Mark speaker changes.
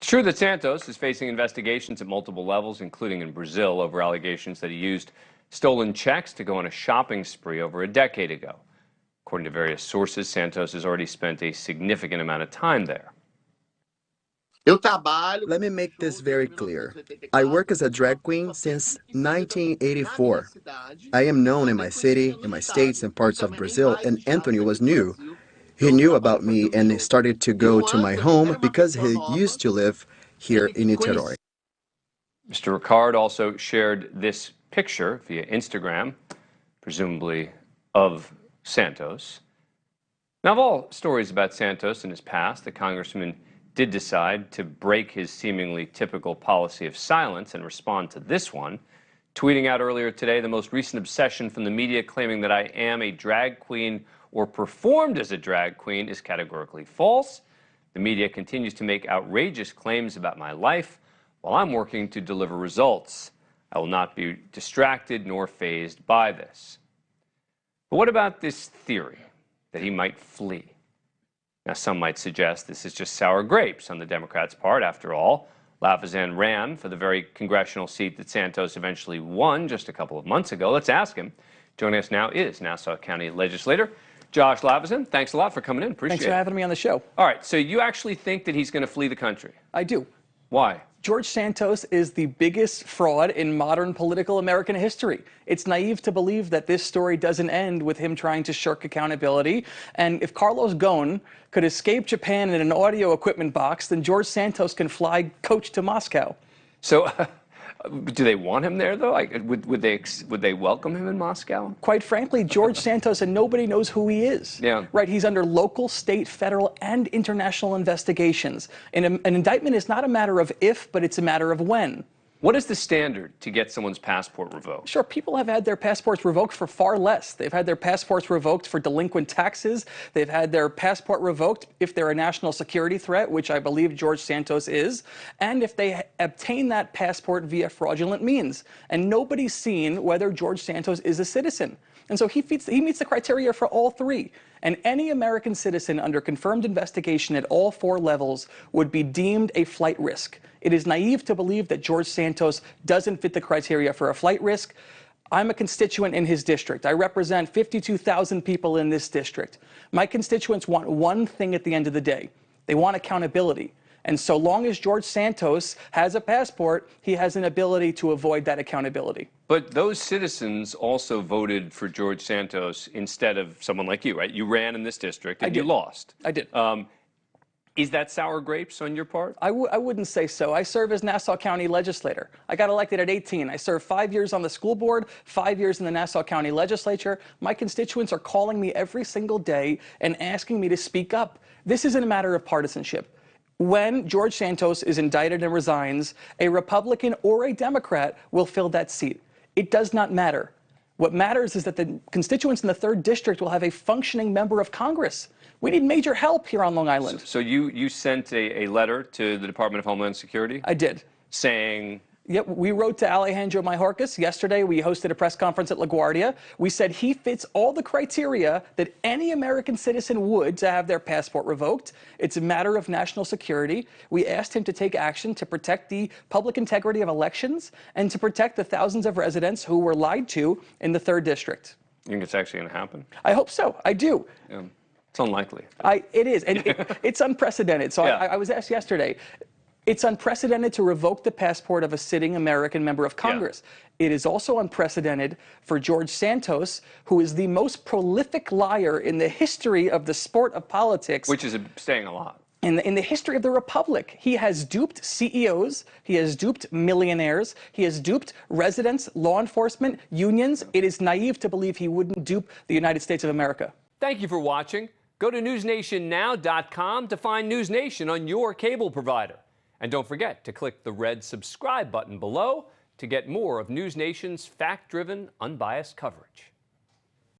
Speaker 1: It's true that Santos is facing investigations at multiple levels, including in Brazil, over allegations that he used stolen checks to go on a shopping spree over a decade ago. According to various sources, Santos has already spent a significant amount of time there.
Speaker 2: Let me make this very clear. I work as a drag queen since 1984. I am known in my city, in my states, and parts of Brazil, and Anthony was new. He knew about me and started to go to my home because he used to live here in Niterói.
Speaker 1: Mr. Ricard also shared this picture via Instagram, presumably of Santos. Now, of all stories about Santos in his past, the congressman did decide to break his seemingly typical policy of silence and respond to this one, tweeting out earlier today the most recent obsession from the media claiming that I am a drag queen or performed as a drag queen is categorically false. The media continues to make outrageous claims about my life while I'm working to deliver results. I will not be distracted nor fazed by this. But what about this theory that he might flee? Now, some might suggest this is just sour grapes on the Democrats' part. After all, Lafazan ran for the very congressional seat that Santos eventually won just a couple of months ago. Let's ask him. Joining us now is Nassau County legislator Josh Lafazan. Thanks a lot for coming in. Appreciate it.
Speaker 3: Thanks for having me on the show.
Speaker 1: All right, so you actually think that he's going to flee the country?
Speaker 3: I do.
Speaker 1: Why?
Speaker 3: George Santos is the biggest fraud in modern political American history. It's naive to believe that this story doesn't end with him trying to shirk accountability. And if Carlos Ghosn could escape Japan in an audio equipment box, then George Santos can fly coach to Moscow.
Speaker 1: So do they want him there, though? Like, would they welcome him in Moscow?
Speaker 3: Quite frankly, George Santos, and nobody knows who he is.
Speaker 1: Yeah.
Speaker 3: Right? He's under local, state, federal, and international investigations. And an indictment is not a matter of if, but it's a matter of when.
Speaker 1: What is the standard to get someone's passport revoked?
Speaker 3: Sure, people have had their passports revoked for far less. They've had their passports revoked for delinquent taxes. They've had their passport revoked if they're a national security threat, which I believe George Santos is, and if they obtain that passport via fraudulent means. And nobody's seen whether George Santos is a citizen. And so he meets the criteria for all three. And any American citizen under confirmed investigation at all four levels would be deemed a flight risk. It is naive to believe that George Santos doesn't fit the criteria for a flight risk. I'm a constituent in his district. I represent 52,000 people in this district. My constituents want one thing at the end of the day. They want accountability. And so long as George Santos has a passport, he has an ability to avoid that accountability.
Speaker 1: But those citizens also voted for George Santos instead of someone like you, right? You ran in this district and you lost.
Speaker 3: I did.
Speaker 1: Is that sour grapes on your part?
Speaker 3: I wouldn't say so. I serve as Nassau County legislator. I got elected at 18. I served 5 years on the school board, 5 years in the Nassau County legislature. My constituents are calling me every single day and asking me to speak up. This isn't a matter of partisanship. When George Santos is indicted and resigns, a Republican or a Democrat will fill that seat. It does not matter. What matters is that the constituents in the 3rd District will have a functioning member of Congress. We need major help here on Long Island.
Speaker 1: So you sent a letter to the Department of Homeland Security?
Speaker 3: I did.
Speaker 1: Saying?
Speaker 3: Yep, we wrote to Alejandro Mayorkas. Yesterday, we hosted a press conference at LaGuardia. We said he fits all the criteria that any American citizen would to have their passport revoked. It's a matter of national security. We asked him to take action to protect the public integrity of elections and to protect the thousands of residents who were lied to in the 3rd District.
Speaker 1: You think it's actually going to happen?
Speaker 3: I hope so. I do.
Speaker 1: Yeah. It's unlikely.
Speaker 3: It is, and it's unprecedented. So yeah. I was asked yesterday, it's unprecedented to revoke the passport of a sitting American member of Congress. Yeah. It is also unprecedented for George Santos, who is the most prolific liar in the history of the sport of politics.
Speaker 1: Which is saying a lot.
Speaker 3: In the history of the Republic. He has duped CEOs, he has duped millionaires, he has duped residents, law enforcement, unions. It is naive to believe he wouldn't dupe the United States of America.
Speaker 1: Thank you for watching. Go to newsnationnow.com to find NewsNation on your cable provider. And don't forget to click the red subscribe button below to get more of NewsNation's fact-driven, unbiased coverage.